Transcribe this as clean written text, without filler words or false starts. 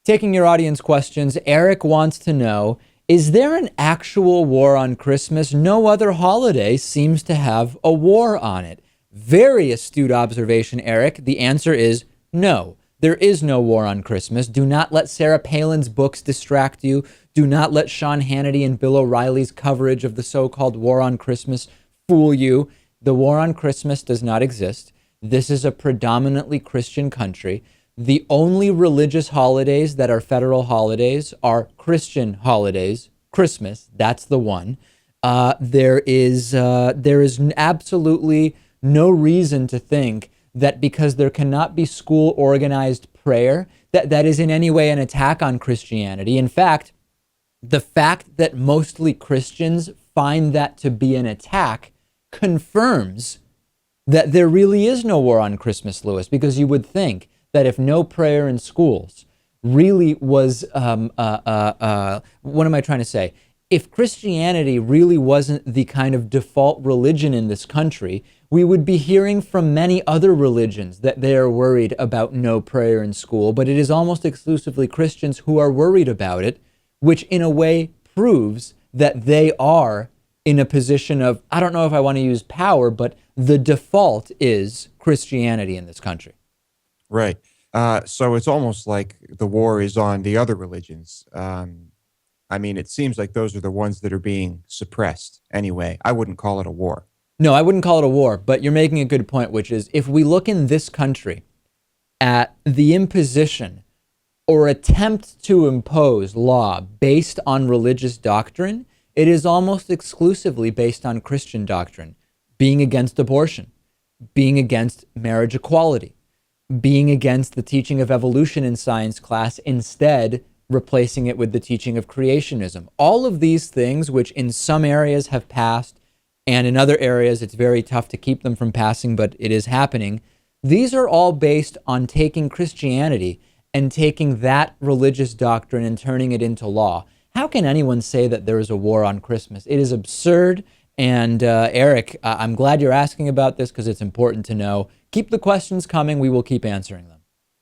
Taking your audience questions, Eric wants to know, is there an actual war on Christmas? No other holiday seems to have a war on it. Very astute observation, Eric. The answer is no. There is no war on Christmas. Do not let Sarah Palin's books distract you. Do not let Sean Hannity and Bill O'Reilly's coverage of the so-called war on Christmas fool you. The war on Christmas does not exist. This is a predominantly Christian country. The only religious holidays that are federal holidays are Christian holidays. Christmas, that's the one. There is absolutely no reason to think that because there cannot be school organized prayer, that is in any way an attack on Christianity. In fact, the fact that mostly Christians find that to be an attack confirms that there really is no war on Christmas, Lewis, because you would think that if no prayer in schools really was, what am I trying to say? If Christianity really wasn't the kind of default religion in this country, we would be hearing from many other religions that they are worried about no prayer in school, but it is almost exclusively Christians who are worried about it, which in a way proves that they are in a position of, I don't know if I want to use power, but the default is Christianity in this country. Right. So it's almost like the war is on the other religions. I mean, it seems like those are the ones that are being suppressed anyway. I wouldn't call it a war. No, I wouldn't call it a war, but you're making a good point, which is if we look in this country at the imposition or attempt to impose law based on religious doctrine, it is almost exclusively based on Christian doctrine, being against abortion, being against marriage equality, being against the teaching of evolution in science class, instead replacing it with the teaching of creationism. All of these things, which in some areas have passed, and in other areas it's very tough to keep them from passing, but it is happening. These are all based on taking Christianity and taking that religious doctrine and turning it into law. How can anyone say that there is a war on Christmas? It is absurd. And Eric, I'm glad you're asking about this because it's important to know. Keep the questions coming. We will keep answering them.